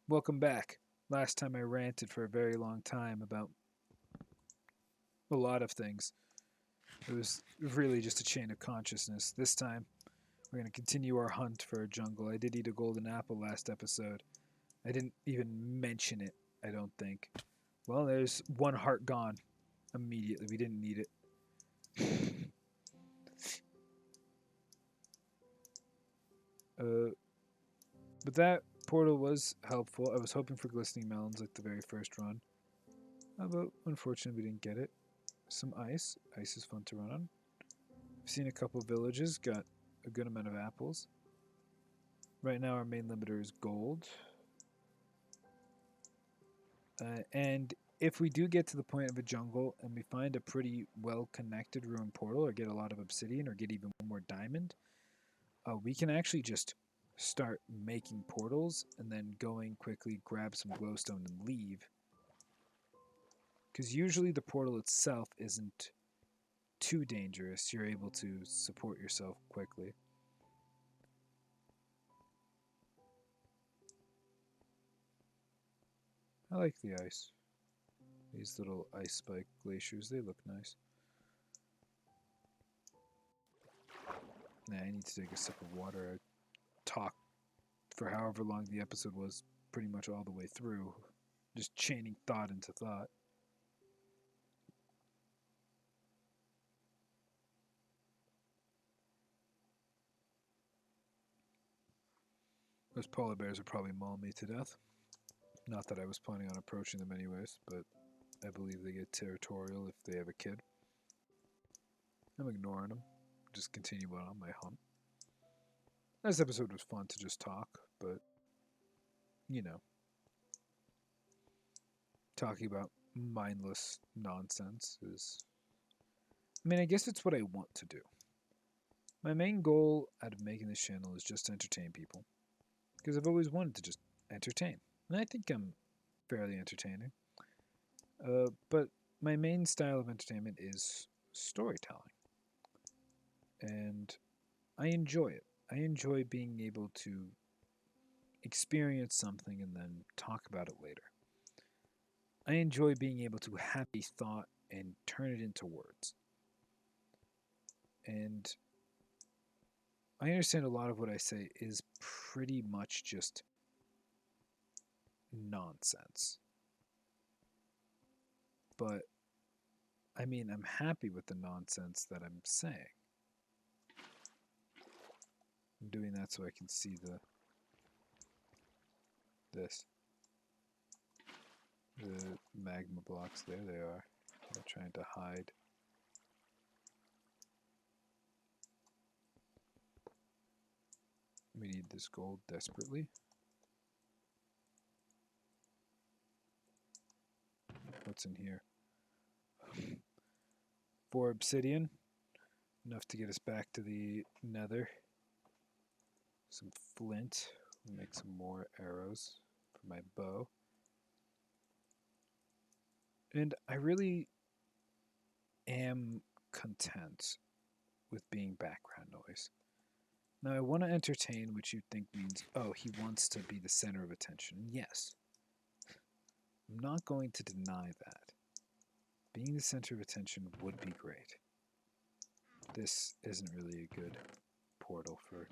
Welcome back. Last time I ranted for a very long time about a lot of things. It was really just a chain of consciousness. This time, we're going to continue our hunt for a jungle. I did eat a golden apple last episode. I didn't even mention it, I don't think. Well, there's one heart gone immediately. We didn't need it. uh, but that portal was helpful. I was hoping for glistening melons like the very first run. But unfortunately, we didn't get it. Some ice. Ice is fun to run on. I've seen a couple villages, got a good amount of apples. Right now, our main limiter is gold. And if we do get to the point of a jungle and we find a pretty well connected ruined portal, or get a lot of obsidian, or get even more diamond, we can actually just start making portals and then going quickly, grab some glowstone, and leave. Because usually the portal itself isn't too dangerous. You're able to support yourself quickly. I like the ice. These little ice spike glaciers, they look nice. Nah, I need to take a sip of water. I talked for however long the episode was, pretty much all the way through, just chaining thought into thought. Those polar bears are probably mauling me to death. Not that I was planning on approaching them anyways, but I believe they get territorial if they have a kid. I'm ignoring them. Just continue on my hunt. This episode was fun to just talk, but, you know, talking about mindless nonsense is. I mean, I guess it's what I want to do. My main goal out of making this channel is just to entertain people. Because I've always wanted to just entertain. And I think I'm fairly entertaining. But my main style of entertainment is storytelling. And I enjoy it. I enjoy being able to experience something and then talk about it later. I enjoy being able to have a thought and turn it into words. And I understand a lot of what I say is pretty much just nonsense. But I mean, I'm happy with the nonsense that I'm saying. I'm doing that so I can see this. The magma blocks, there they are. They're trying to hide. We need this gold desperately. What's in here? 4 obsidian. Enough to get us back to the nether. Some flint. We'll make some more arrows for my bow. And I really am content with being background noise. Now, I want to entertain, which you'd think means, oh, he wants to be the center of attention. Yes. I'm not going to deny that. Being the center of attention would be great. This isn't really a good portal for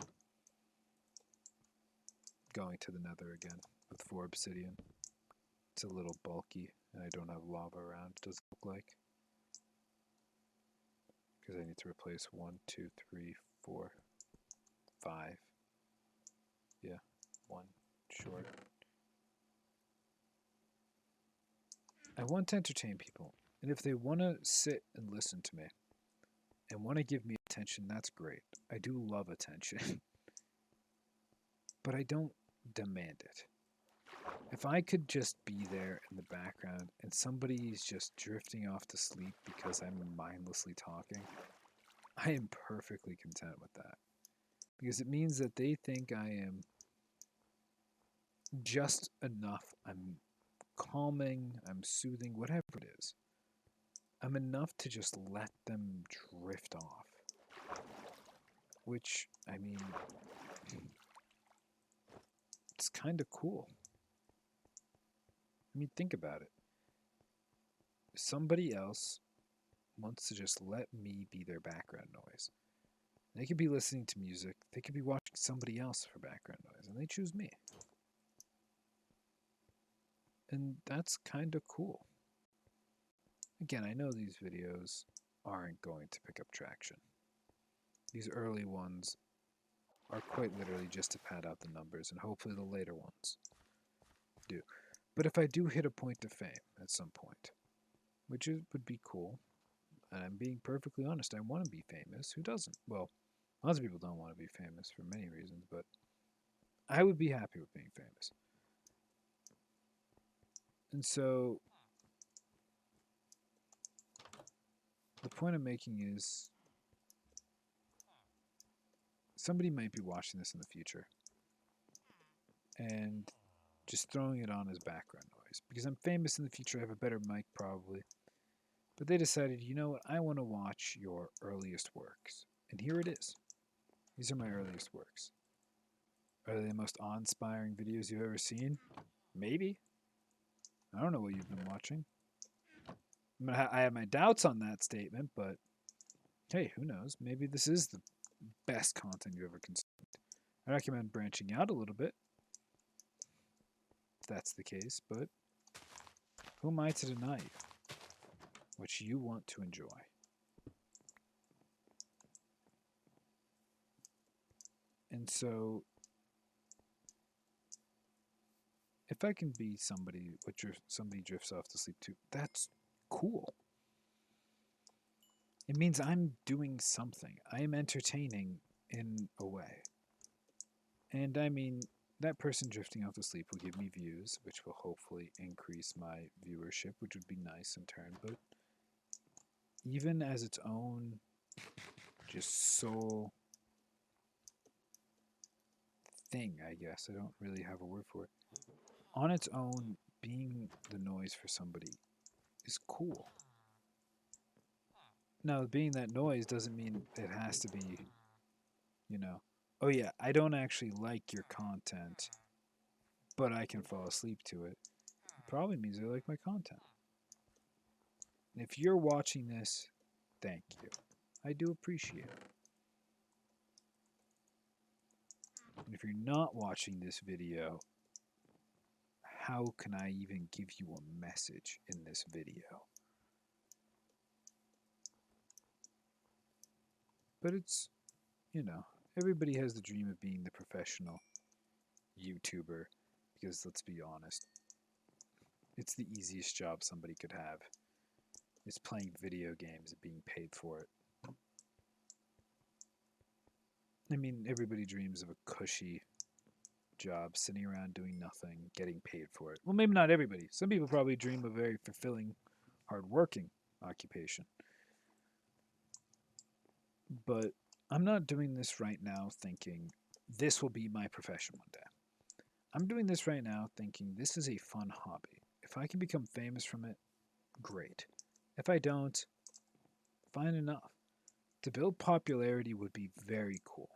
going to the nether again with 4 obsidian. It's a little bulky, and I don't have lava around, does it look like? Because I need to replace 1, 2, 3, 4, 5. Yeah, 1 short. I want to entertain people, and if they want to sit and listen to me and want to give me attention, that's great. I do love attention, but I don't demand it. If I could just be there in the background and somebody's just drifting off to sleep because I'm mindlessly talking, I am perfectly content with that. Because it means that they think I am just enough. I'm calming, I'm soothing, whatever it is. I'm enough to just let them drift off. Which, I mean, it's kind of cool. I mean, think about it. Somebody else wants to just let me be their background noise. They could be listening to music, they could be watching somebody else for background noise, and they choose me. And that's kind of cool. Again, I know these videos aren't going to pick up traction. These early ones are quite literally just to pad out the numbers, and hopefully the later ones do. But if I do hit a point of fame at some point, would be cool, and I'm being perfectly honest, I want to be famous. Who doesn't? Well, lots of people don't want to be famous for many reasons, but I would be happy with being famous. And so the point I'm making is somebody might be watching this in the future and just throwing it on as background noise. Because I'm famous in the future, I have a better mic probably. But they decided, you know what, I want to watch your earliest works. And here it is. These are my earliest works. Are they the most awe-inspiring videos you've ever seen? Maybe. I don't know what you've been watching. I have my doubts on that statement, but hey, who knows? Maybe this is the best content you ever consumed. I recommend branching out a little bit, if that's the case, but who am I to deny you what you want to enjoy? And so, if I can be somebody, somebody drifts off to sleep to, that's cool. It means I'm doing something. I am entertaining in a way. And I mean, that person drifting off to sleep will give me views, which will hopefully increase my viewership, which would be nice in turn. But even as its own just sole thing, I guess, I don't really have a word for it. On its own, being the noise for somebody is cool. Now, being that noise doesn't mean it has to be, oh yeah, I don't actually like your content, but I can fall asleep to it. It probably means I like my content. And if you're watching this, thank you. I do appreciate it. And if you're not watching this video, how can I even give you a message in this video? But it's, everybody has the dream of being the professional YouTuber, because let's be honest, it's the easiest job somebody could have. It's playing video games and being paid for it. I mean, everybody dreams of a cushy job, sitting around doing nothing, getting paid for it. Well, maybe not everybody. Some people probably dream of a very fulfilling, hard-working occupation. But I'm not doing this right now thinking this will be my profession one day. I'm doing this right now thinking this is a fun hobby. If I can become famous from it, great. If I don't, fine enough. To build popularity would be very cool.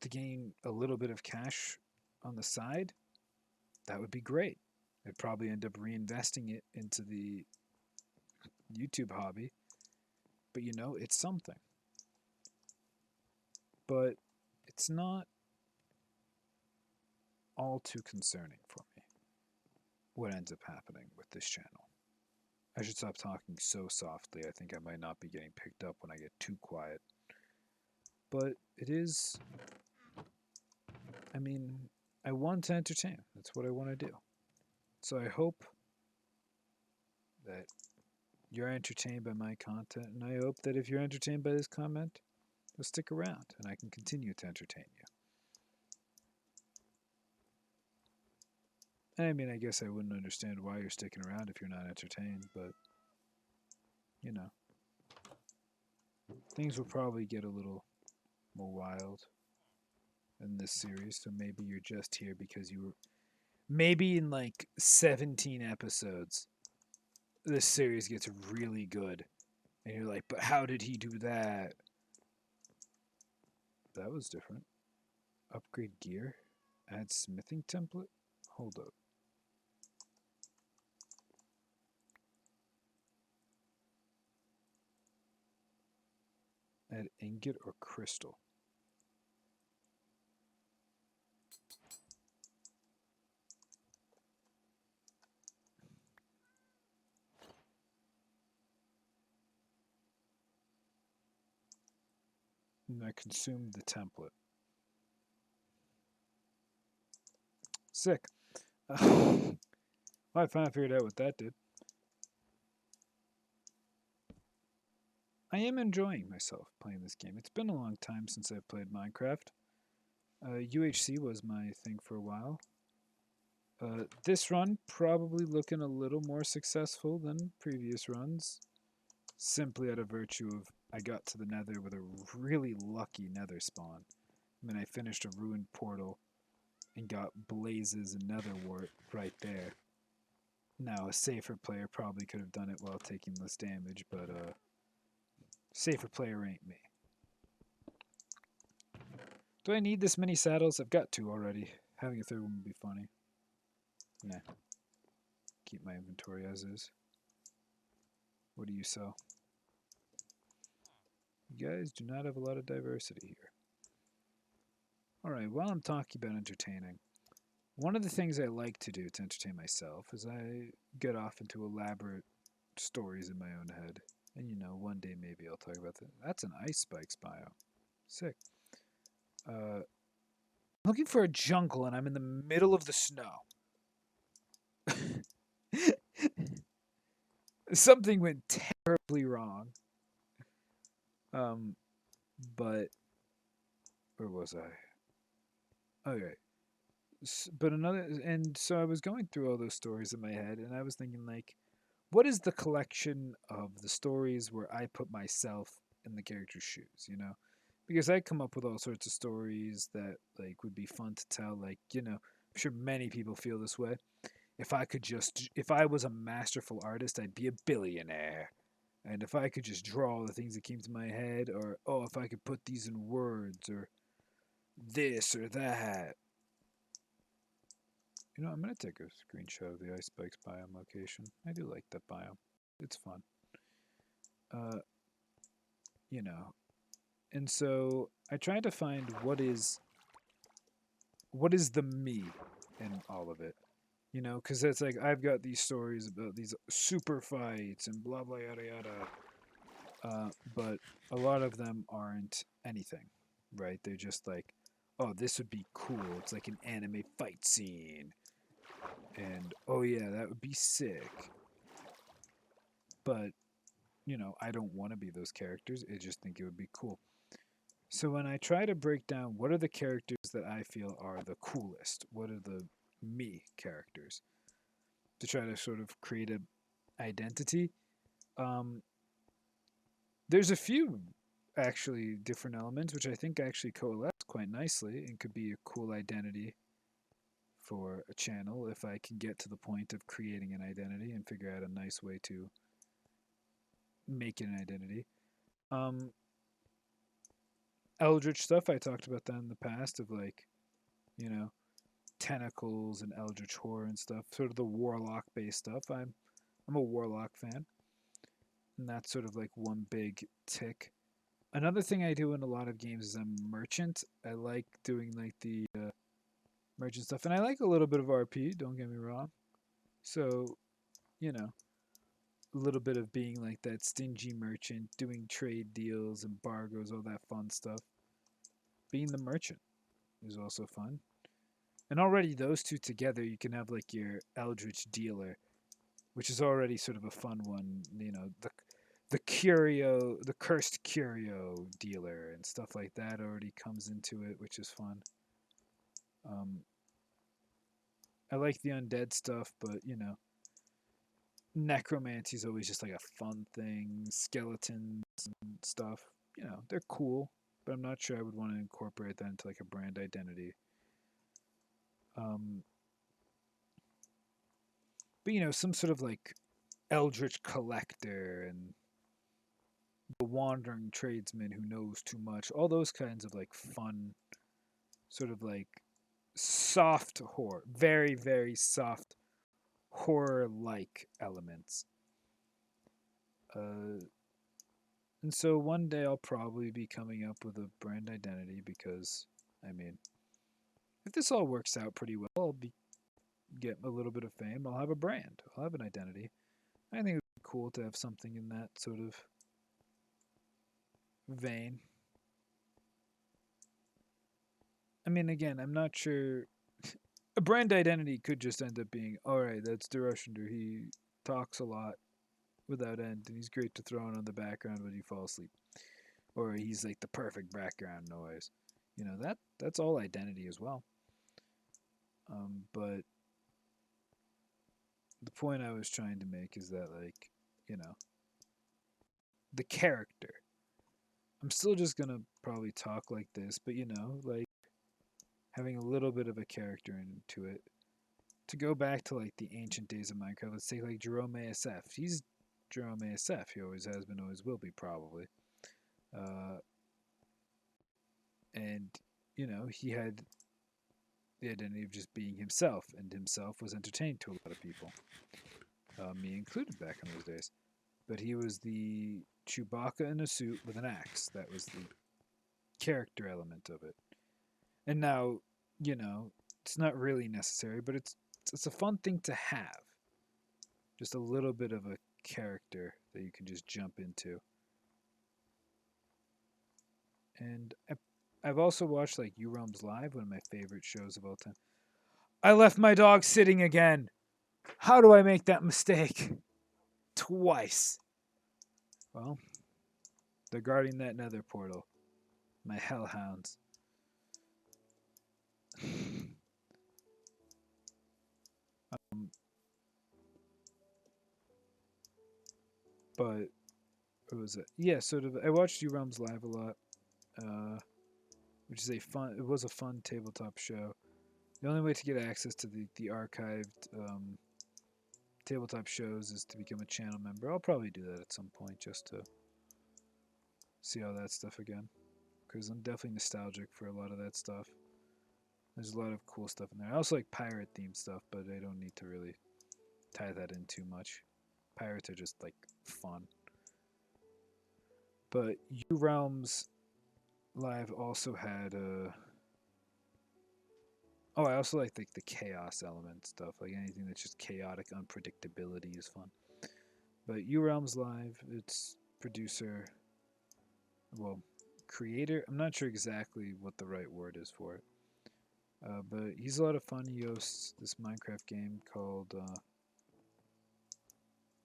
To gain a little bit of cash on the side, that would be great. I'd probably end up reinvesting it into the YouTube hobby. But it's something. But it's not all too concerning for me what ends up happening with this channel. I should stop talking so softly. I think I might not be getting picked up when I get too quiet. But it is, I mean, I want to entertain. That's what I want to do. So I hope that you're entertained by my content, and I hope that if you're entertained by this comment, you'll stick around and I can continue to entertain you. I mean, I guess I wouldn't understand why you're sticking around if you're not entertained, but, things will probably get a little more wild in this series, so maybe you're just here because you were... Maybe in, 17 episodes, this series gets really good, and you're like, but how did he do that? That was different. Upgrade gear? Add smithing template? Hold up. Add ingot or crystal. And I consumed the template. Sick. Well, I finally figured out what that did. I am enjoying myself playing this game. It's been a long time since I've played Minecraft. UHC was my thing for a while. This run probably looking a little more successful than previous runs, simply out of virtue of I got to the nether with a really lucky nether spawn. I mean, I finished a ruined portal and got blazes and nether wart right there. Now, a safer player probably could have done it while taking less damage, but safer player ain't me. Do I need this many saddles? I've got two already. Having a third one would be funny. Nah. Keep my inventory as is. What do you sell? You guys do not have a lot of diversity here. Alright, while I'm talking about entertaining, one of the things I like to do to entertain myself is I get off into elaborate stories in my own head. And you know, one day maybe I'll talk about that. That's an ice spikes biome. Sick. Looking for a jungle and I'm in the middle of the snow. Something went terribly wrong. But where was I? Okay. But another, and so I was going through all those stories in my head, and I was thinking like, what is the collection of the stories where I put myself in the character's shoes? You know, because I come up with all sorts of stories that like would be fun to tell. Like, you know, I'm sure many people feel this way. If I was a masterful artist, I'd be a billionaire. And if I could just draw all the things that came to my head, or, oh, if I could put these in words, or this or that. You know, I'm going to take a screenshot of the Ice Spikes biome location. I do like that biome. It's fun. You know. And so I tried to find what is the me in all of it. You know, because it's like I've got these stories about these super fights and blah, blah, yada, yada. But a lot of them aren't anything, right? They're just like, oh, this would be cool. It's like an anime fight scene. And, oh yeah, that would be sick. But, you know, I don't want to be those characters. I just think it would be cool. So when I try to break down what are the characters that I feel are the coolest, what are the me characters, to try to sort of create an identity, there's a few actually different elements which I think actually coalesce quite nicely and could be a cool identity for a channel if I can get to the point of creating an identity and figure out a nice way to make an identity. Eldritch stuff, I talked about that in the past of like, you know, tentacles and eldritch horror and stuff, sort of the warlock based stuff. I'm a warlock fan, and that's sort of like one big tick. Another thing I do in a lot of games is I'm merchant. I like doing like the merchant stuff, and I like a little bit of RP. Don't get me wrong. So, you know, a little bit of being like that stingy merchant, doing trade deals, embargoes, all that fun stuff. Being the merchant is also fun. And already those two together, you can have like your Eldritch Dealer, which is already sort of a fun one. You know, the curio, the cursed curio dealer and stuff like that already comes into it, which is fun. I like the undead stuff, but you know, necromancy is always just like a fun thing. Skeletons and stuff, you know, they're cool, but I'm not sure I would want to incorporate that into like a brand identity. But you know, some sort of like eldritch collector and the wandering tradesman who knows too much, all those kinds of like fun, sort of like soft horror, very, very soft horror like elements. Uh, and so one day I'll probably be coming up with a brand identity because, I mean, if this all works out pretty well, I'll be get a little bit of fame. I'll have a brand. I'll have an identity. I think it would be cool to have something in that sort of vein. I mean, again, I'm not sure. A brand identity could just end up being, all right, that's Durushinder. He talks a lot without end, and he's great to throw in on the background when you fall asleep. Or he's like the perfect background noise. That's all identity as well. But the point I was trying to make is that, like, you know, the character. I'm still just gonna probably talk like this, but like having a little bit of a character into it. To go back to like the ancient days of Minecraft, let's take like Jerome ASF. He's Jerome ASF. He always has been, always will be, probably. Uh, and he had the identity of just being himself, and himself was entertaining to a lot of people, me included back in those days. But he was the Chewbacca in a suit with an axe. That was the character element of it. And now, it's not really necessary, but it's a fun thing to have. Just a little bit of a character that you can just jump into. And I've also watched like U Realms Live, one of my favorite shows of all time. I left my dog sitting again. How do I make that mistake? Twice. Well, they're guarding that nether portal. My hellhounds. um, but what was it? Yeah, sort of. I watched U Realms Live a lot, which is It was a fun tabletop show. The only way to get access to the archived tabletop shows is to become a channel member. I'll probably do that at some point just to see all that stuff again, because I'm definitely nostalgic for a lot of that stuff. There's a lot of cool stuff in there. I also like pirate themed stuff, but I don't need to really tie that in too much. Pirates are just like fun. But U Realms Live also had oh, I also like the chaos element stuff. Like anything that's just chaotic unpredictability is fun. But U Realms Live, its producer, well, creator. I'm not sure exactly what the right word is for it. But he's a lot of fun. He hosts this Minecraft game called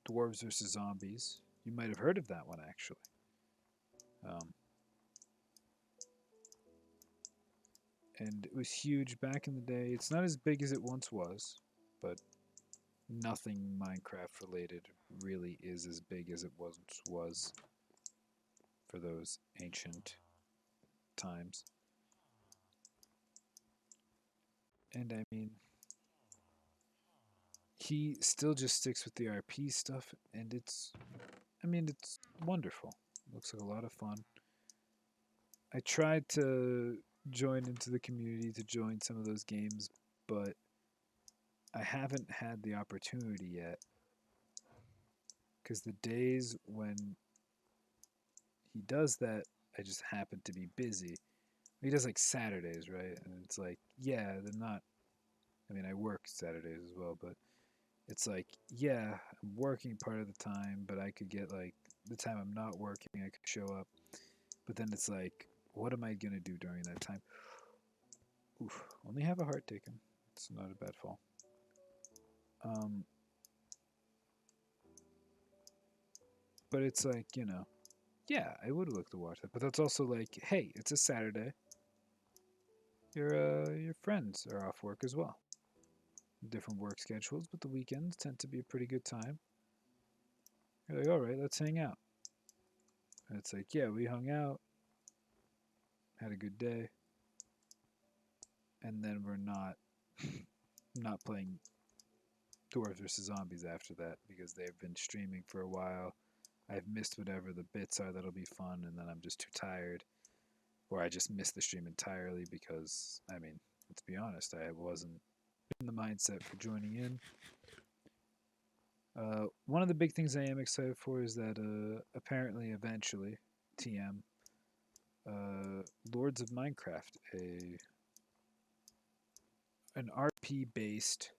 Dwarves vs. Zombies. You might have heard of that one, actually. Um, and it was huge back in the day. It's not as big as it once was, but nothing Minecraft related really is as big as it once was for those ancient times. And I mean, he still just sticks with the RP stuff, and it's wonderful. It looks like a lot of fun. I tried to join into the community to join some of those games, but I haven't had the opportunity yet because the days when he does that, I just happen to be busy. He does like Saturdays, right? And it's like, yeah, they're not. I mean, I work Saturdays as well, but it's like, yeah, I'm working part of the time, but I could get like the time I'm not working, I could show up. But then it's like, what am I gonna do during that time? Oof, only have a heart taken. It's not a bad fall. Um, but it's like, yeah, I would look to watch that. But that's also like, hey, it's a Saturday. Your friends are off work as well. Different work schedules, but the weekends tend to be a pretty good time. You're like, all right, let's hang out. And it's like, yeah, we hung out, had a good day, and then we're not playing Dwarves vs Zombies after that because they've been streaming for a while. I've missed whatever the bits are that'll be fun, and then I'm just too tired, or I just missed the stream entirely because I mean let's be honest, I wasn't in the mindset for joining in. One of the big things I am excited for is that apparently, eventually, TM, Lords of Minecraft, an RP based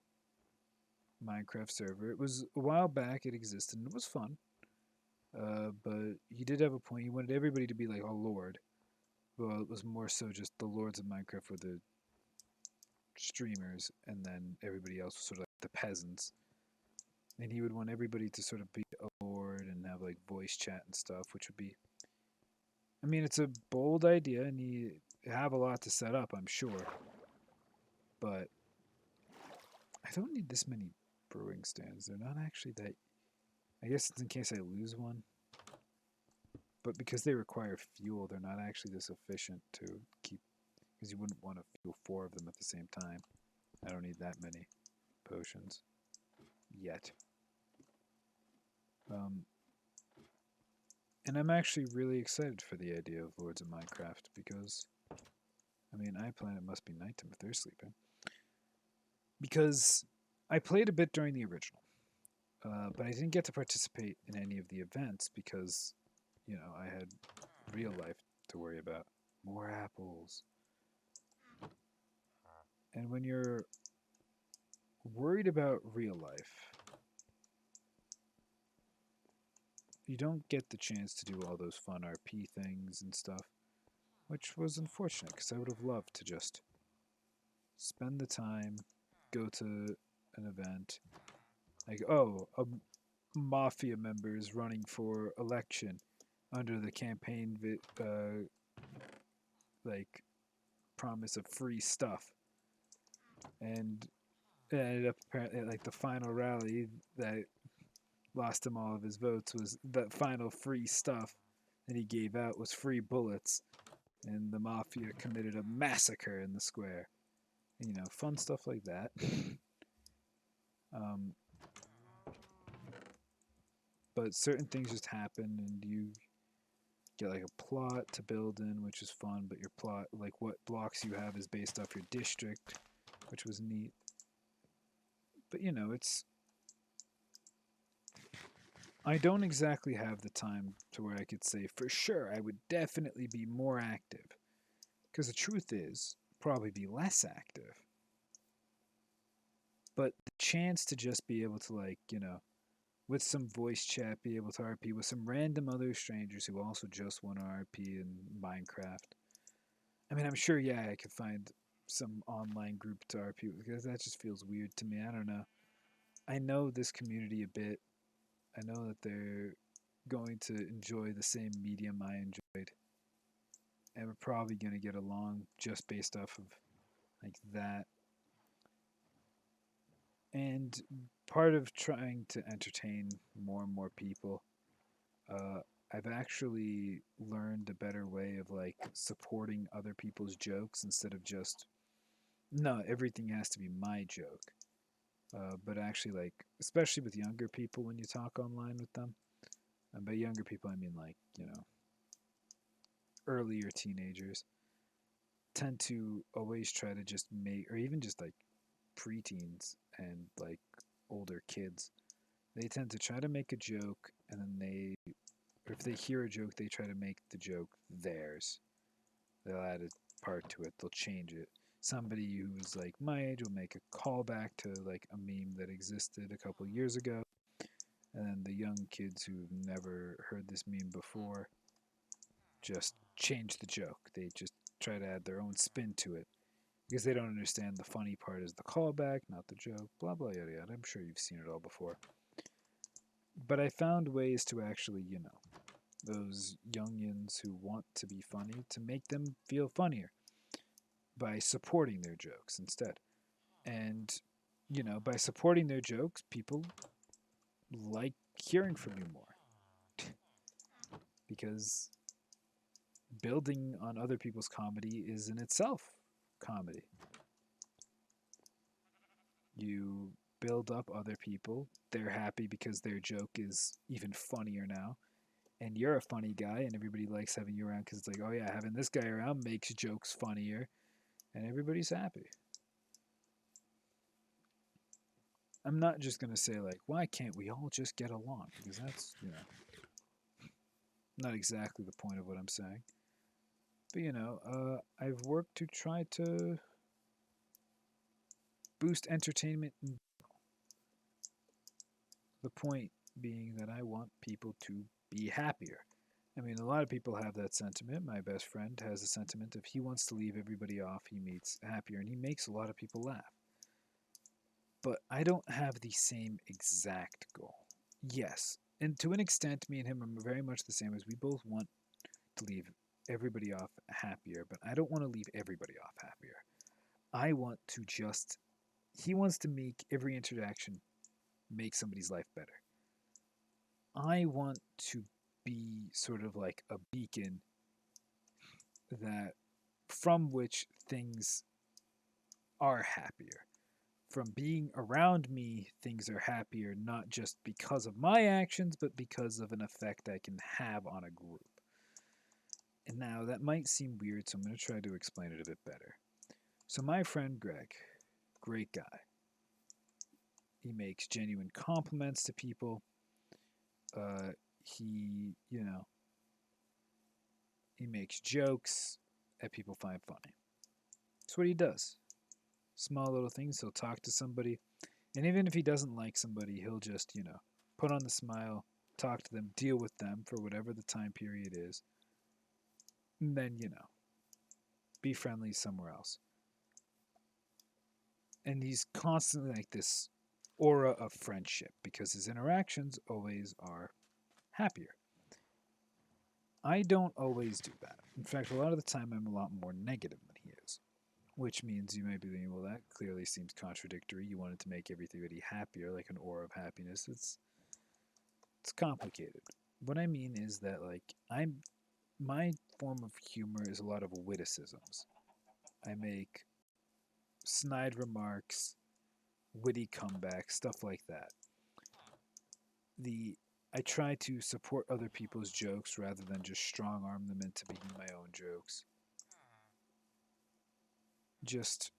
Minecraft server. It was a while back. It existed and it was fun. But he did have a point. He wanted everybody to be like a lord. Well, it was more so just the Lords of Minecraft were the streamers, and then everybody else was sort of like the peasants. And he would want everybody to sort of be a lord and have like voice chat and stuff, which would be. I mean, it's a bold idea, and you have a lot to set up, I'm sure. But I don't need this many brewing stands. They're not actually that. I guess it's in case I lose one. But because they require fuel, they're not actually this efficient to keep. Because you wouldn't want to fuel 4 of them at the same time. I don't need that many potions yet. And I'm actually really excited for the idea of Lords of Minecraft because, I mean, I plan it must be nighttime if they're sleeping. Because I played a bit during the original, but I didn't get to participate in any of the events because, you know, I had real life to worry about. More apples. And when you're worried about real life, you don't get the chance to do all those fun RP things and stuff, which was unfortunate because I would have loved to just spend the time, go to an event, like, oh, a mafia member is running for election under the campaign, like, promise of free stuff. And it ended up apparently like the final rally that lost him all of his votes was that final free stuff that he gave out was free bullets, and the mafia committed a massacre in the square. You know, fun stuff like that. um, but certain things just happen, and you get like a plot to build in, which is fun. But your plot, like what blocks you have, is based off your district, which was neat. But you know, it's I don't exactly have the time to where I could say for sure I would definitely be more active. Because the truth is, probably be less active. But the chance to just be able to, like, you know, with some voice chat, be able to RP with some random other strangers who also just want to RP in Minecraft. I mean, I'm sure, yeah, I could find some online group to RP with because that just feels weird to me. I don't know. I know this community a bit. I know that they're going to enjoy the same medium I enjoyed. And we're probably going to get along just based off of like that. And part of trying to entertain more and more people, I've actually learned a better way of like supporting other people's jokes instead of just, no, everything has to be my joke. But actually, like, especially with younger people when you talk online with them, and by younger people, I mean like, you know, earlier teenagers, tend to always try to just make, or even just like preteens and like older kids, they tend to try to make a joke and then they, or if they hear a joke, they try to make the joke theirs. They'll add a part to it, they'll change it. Somebody who's like my age will make a callback to like a meme that existed a couple years ago, and then the young kids who've never heard this meme before just change the joke. They just try to add their own spin to it because they don't understand the funny part is the callback, not the joke, blah, blah, yada, yada. I'm sure you've seen it all before. But I found ways to actually, you know, those youngins who want to be funny, to make them feel funnier by supporting their jokes instead. And, you know, by supporting their jokes, people like hearing from you more. Because building on other people's comedy is in itself comedy. You build up other people, they're happy because their joke is even funnier now. And you're a funny guy, and everybody likes having you around because it's like, oh yeah, having this guy around makes jokes funnier. and everybody's happy. I'm not just going to say, like, why can't we all just get along? Because that's, not exactly the point of what I'm saying. But, I've worked to try to boost entertainment. The point being that I want people to be happier. I mean, a lot of people have that sentiment. My best friend has a sentiment if he wants to leave everybody off, he meets happier, and he makes a lot of people laugh. But I don't have the same exact goal. Yes, and to an extent, me and him are very much the same as we both want to leave everybody off happier, but I don't want to leave everybody off happier. I want to just, he wants to make every interaction make somebody's life better. I want to be sort of like a beacon that from which things are happier. From being around me, things are happier, not just because of my actions, but because of an effect I can have on a group. And now that might seem weird, so I'm going to try to explain it a bit better. So, my friend Greg, great guy. He makes genuine compliments to people. He, he makes jokes that people find funny. That's what he does. Small little things. He'll talk to somebody, and even if he doesn't like somebody, he'll just, put on the smile, talk to them, deal with them for whatever the time period is, and then, be friendly somewhere else. And he's constantly like this aura of friendship because his interactions always are happier. I don't always do that. In fact, a lot of the time I'm a lot more negative than he is. Which means you might be thinking, well, that clearly seems contradictory. You wanted to make everybody happier, like an aura of happiness. It's complicated. What I mean is that my form of humor is a lot of witticisms. I make snide remarks, witty comebacks, stuff like that. The I try to support other people's jokes rather than just strong arm them into being my own jokes. Just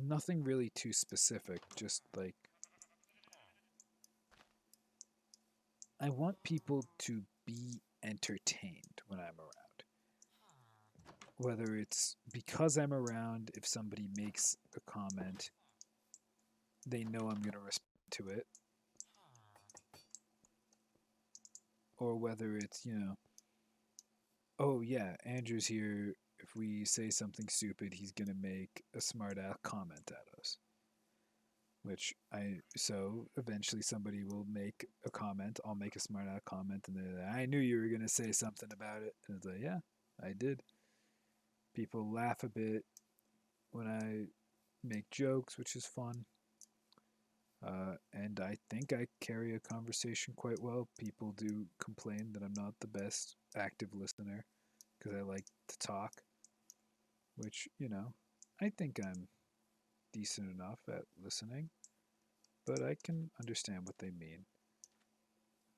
nothing really too specific, just like I want people to be entertained when I'm around. Whether it's because I'm around, if somebody makes a comment, they know I'm going to respond to it. Or whether it's, oh yeah, Andrew's here. If we say something stupid, he's going to make a smart ass comment at us. So eventually somebody will make a comment. I'll make a smart ass comment, and they're like, I knew you were going to say something about it. And it's like, yeah, I did. People laugh a bit when I make jokes, which is fun. And I think I carry a conversation quite well. People do complain that I'm not the best active listener because I like to talk, which, I think I'm decent enough at listening, but I can understand what they mean.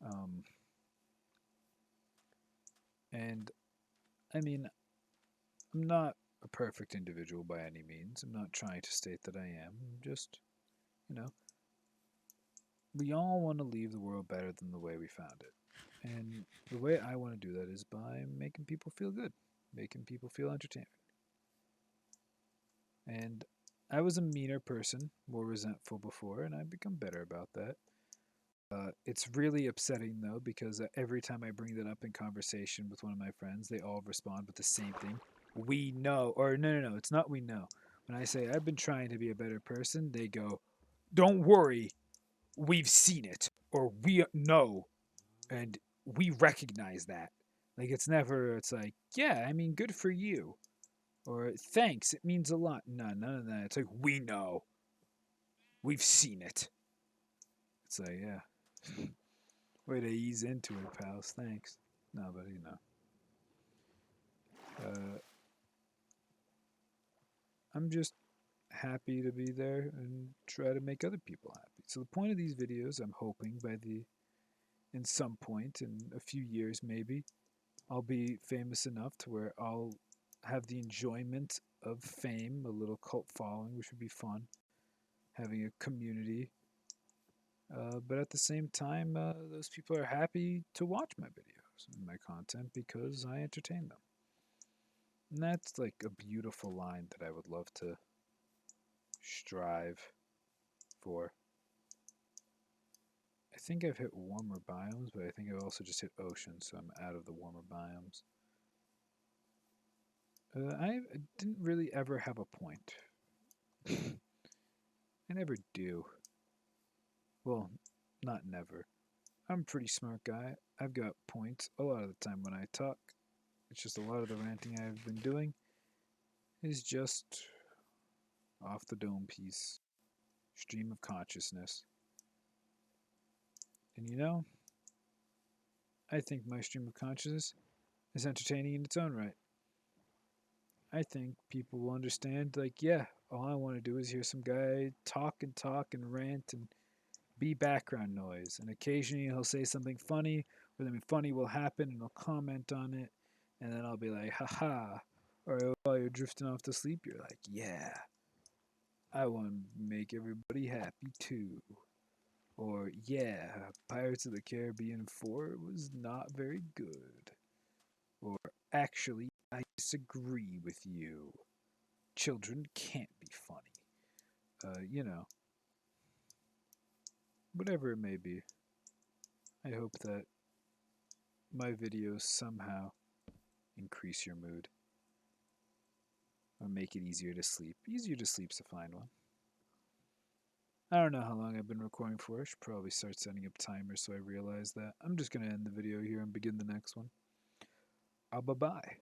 Um, and I mean, I'm not a perfect individual by any means. I'm not trying to state that I am. I'm just, you know, we all want to leave the world better than the way we found it. And the way I want to do that is by making people feel good, making people feel entertained. And I was a meaner person, more resentful before, and I've become better about that. It's really upsetting though because every time I bring that up in conversation with one of my friends, they all respond with the same thing. We know, or no, no, no, it's not we know. When I say I've been trying to be a better person, they go, "Don't worry, we've seen it, or we know, and we recognize that." Like it's never. It's like, yeah, I mean, good for you, or thanks. It means a lot. No, none of that. It's like we know, we've seen it. It's like, yeah. Way to ease into it, pals. Thanks. No, but uh, I'm just happy to be there and try to make other people happy. So the point of these videos, I'm hoping in some point in a few years maybe, I'll be famous enough to where I'll have the enjoyment of fame, a little cult following, which would be fun, having a community. But at the same time, those people are happy to watch my videos and my content because I entertain them. And that's like a beautiful line that I would love to strive for. I think I've hit warmer biomes, but I think I've also just hit ocean, so I'm out of the warmer biomes. I didn't really ever have a point. I never do. Well, not never. I'm a pretty smart guy. I've got points a lot of the time when I talk. It's just a lot of the ranting I've been doing is just off the dome piece, stream of consciousness. And you know, I think my stream of consciousness is entertaining in its own right. I think people will understand, like, yeah, all I want to do is hear some guy talk and rant and be background noise. And occasionally he'll say something funny, or something funny will happen, and I'll comment on it. And then I'll be like, haha. Or while you're drifting off to sleep, you're like, yeah, I want to make everybody happy too. Or, yeah, Pirates of the Caribbean 4 was not very good. Or, actually, I disagree with you. Children can't be funny. You know, whatever it may be. I hope that my videos somehow increase your mood or make it easier to sleep. Easier to sleep's a fine one. I don't know how long I've been recording for. I should probably start setting up timers so I realize that. I'm just going to end the video here and begin the next one. Bye bye.